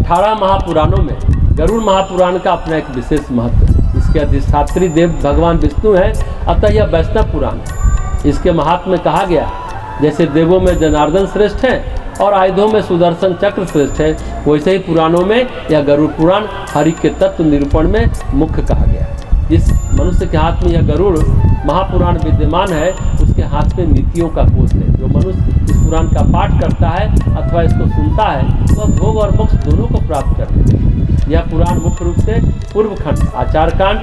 18 महापुराणों में गरुड़ महापुराण का अपना एक विशेष महत्व है। इसके अधिष्ठात्री देव भगवान विष्णु हैं, अतः यह वैष्णव पुराण है। इसके महात्म्य में कहा गया, जैसे देवों में जनार्दन श्रेष्ठ हैं और आयुधों में सुदर्शन चक्र श्रेष्ठ है, वैसे ही पुराणों में यह गरुड़ पुराण हरि के तत्व निरूपण में मुख्य कहा गया है। जिस मनुष्य के हाथ में यह गरुड़ महापुराण विद्यमान है, उसके हाथ में नीतियों का कोश है। जो मनुष्य इस पुराण का पाठ करता है अथवा इसको सुनता है, वह भोग और मोक्ष दोनों को प्राप्त कर लेता है। यह पुराण मुख्य रूप से पूर्व खंड आचार कांड,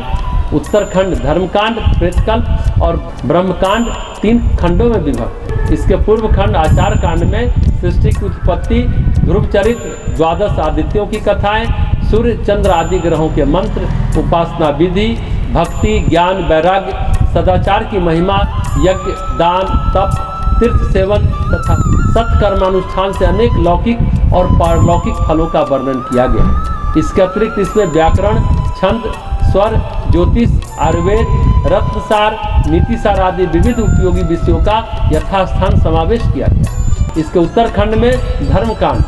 उत्तरखंड धर्मकांड, प्रेतकल्प और ब्रह्मकांड 3 खंडों में विभक्त। इसके पूर्व खंड आचार कांड में सृष्टि की उत्पत्ति, ध्रुव चरित्र, 12 आदित्यों की कथाएं, सूर्य चंद्र आदि ग्रहों के मंत्र, उपासना विधि, भक्ति, ज्ञान, वैराग्य, सदाचार की महिमा, यज्ञ, दान, तप, तीर्थ सेवन तथा सत्कर्मानुष्ठान से अनेक लौकिक और पारलौकिक फलों का वर्णन किया गया है। इसके अतिरिक्त इसमें व्याकरण, छंद, स्वर, ज्योतिष, आयुर्वेद, रत्नसार, नीतिसार आदि विविध उपयोगी विषयों का यथास्थान समावेश किया गया। इसके उत्तरखंड में धर्मकांड,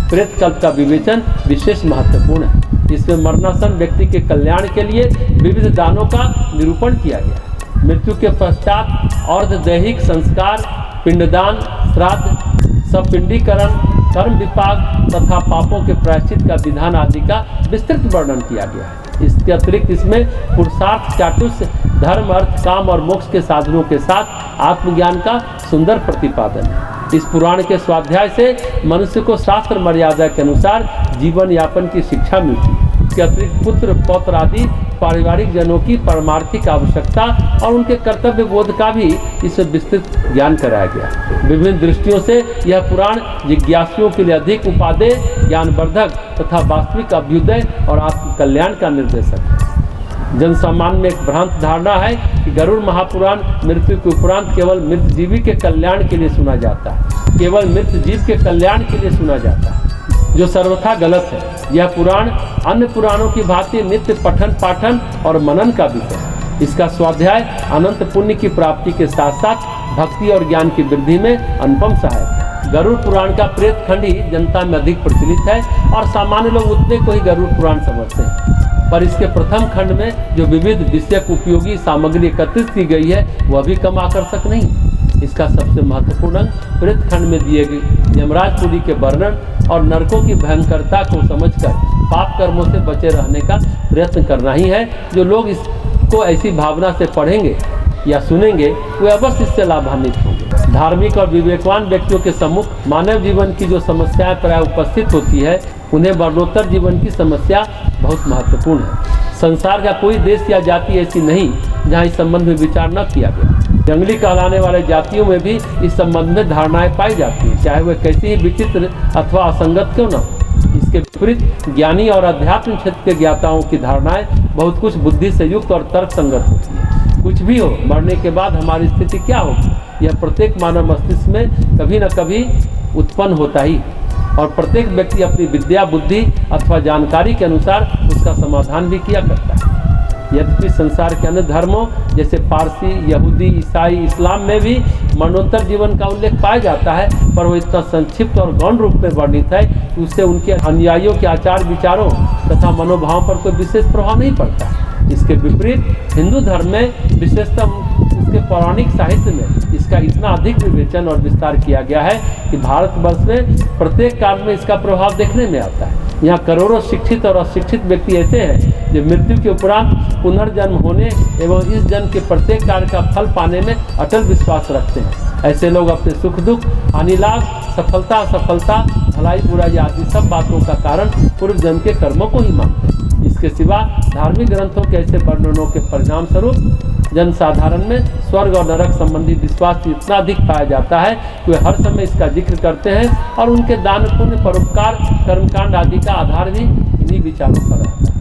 प्रेतकल्प का विवेचन विशेष महत्वपूर्ण है। इसमें मरणासन व्यक्ति के कल्याण के लिए विविध दानों का निरूपण किया गया। मृत्यु के पश्चात अर्धदैहिक संस्कार, पिंडदान, श्राद्ध, सपिंडीकरण, कर्म विपाक तथा पापों के प्रायश्चित का विधान आदि का विस्तृत वर्णन किया गया है। इसके अतिरिक्त इसमें पुरुषार्थ, चातुर्य, धर्म, अर्थ, काम और मोक्ष के साधनों के साथ आत्मज्ञान का सुंदर प्रतिपादन है। इस पुराण के स्वाध्याय से मनुष्य को शास्त्र मर्यादा के अनुसार जीवन यापन की शिक्षा मिलती है। इसके अतिरिक्त पुत्र, पौत्र आदि पारिवारिक जनों की परमार्थिक आवश्यकता और उनके कर्तव्य बोध का भी इससे विस्तृत ज्ञान कराया गया। विभिन्न दृष्टियों से यह पुराण जिज्ञासुओं के लिए अधिक उपादेय, ज्ञानवर्धक तथा वास्तविक अभ्युदय और आत्म कल्याण का निर्देशक है। जन सामान्य में एक भ्रांत धारणा है कि गरुड़ महापुराण मृत्यु के उपरांत केवल मृत जीवी के कल्याण के लिए सुना जाता है, केवल मृत जीव के कल्याण के लिए सुना जाता है, जो सर्वथा गलत है। यह पुराण अन्य पुराणों की भांति नित्य पठन पाठन और मनन का विषय है। इसका स्वाध्याय अनंत पुण्य की प्राप्ति के साथ साथ भक्ति और ज्ञान की वृद्धि में अनुपम सहायक है। गरुड़ पुराण का प्रेत खंड ही जनता में अधिक प्रचलित है और सामान्य लोग उतने को ही गरुड़ पुराण समझते हैं, पर इसके प्रथम खंड में जो विविध विषयक उपयोगी सामग्री एकत्रित की गई है, वह भी कम आकर्षक नहीं। इसका सबसे महत्वपूर्ण अंग प्रेत खंड में दिए गए यमराजपुरी के वर्णन और नरकों की भयंकरता को समझकर पाप कर्मों से बचे रहने का प्रयत्न करना ही है। जो लोग इसको ऐसी भावना से पढ़ेंगे या सुनेंगे, वे अवश्य इससे लाभान्वित होंगे। धार्मिक और विवेकवान व्यक्तियों के सम्मुख मानव जीवन की जो समस्याएं प्राय उपस्थित होती है, उन्हें मरणोत्तर जीवन की समस्या बहुत महत्वपूर्ण है। संसार का कोई देश या जाति ऐसी नहीं जहां इस संबंध में विचार न किया गया। जंगली कहलाने वाले जातियों में भी इस संबंध में धारणाएं पाई जाती हैं, चाहे वह कैसी ही विचित्र अथवा असंगत क्यों न हो। इसके विपरीत ज्ञानी और अध्यात्म क्षेत्र के ज्ञाताओं की धारणाएं बहुत कुछ बुद्धि से युक्त और तर्क संगत होती है। कुछ भी हो, मरने के बाद हमारी स्थिति क्या होगी, यह प्रत्येक मानव मस्तिष्क में कभी न कभी उत्पन्न होता ही, और प्रत्येक व्यक्ति अपनी विद्या, बुद्धि अथवा जानकारी के अनुसार उसका समाधान भी किया करता है। यद्यपि संसार के अन्य धर्मों जैसे पारसी, यहूदी, ईसाई, इस्लाम में भी मरणोत्तर जीवन का उल्लेख पाया जाता है, पर वो इतना संक्षिप्त और गौण रूप में वर्णित है कि उससे उनके अनुयायियों के आचार विचारों तथा मनोभावों पर कोई विशेष प्रभाव नहीं पड़ता। इसके विपरीत हिंदू धर्म में विशेषतः उसके पौराणिक साहित्य में इसका इतना अधिक विवेचन और विस्तार किया गया है कि भारतवर्ष में प्रत्येक काल में इसका प्रभाव देखने में आता है। यहाँ करोड़ों शिक्षित और अशिक्षित व्यक्ति ऐसे हैं जो मृत्यु के उपरांत पुनर्जन्म होने एवं इस जन्म के प्रत्येक कार्य का फल पाने में अटल विश्वास रखते हैं। ऐसे लोग अपने सुख दुख, हानि लाभ, सफलता असफलता, भलाई बुराई आदि सब बातों का कारण पूर्व जन्म के कर्मों को ही मानते हैं। इसके सिवा धार्मिक ग्रंथों के ऐसे वर्णनों के परिणाम स्वरूप जनसाधारण में स्वर्ग और नरक संबंधी विश्वास इतना अधिक पाया जाता है कि वे हर समय इसका जिक्र करते हैं और उनके दान पुण्य, परोपकार, कर्मकांड आदि का आधार भी इन्हीं विचारों पर रहता है।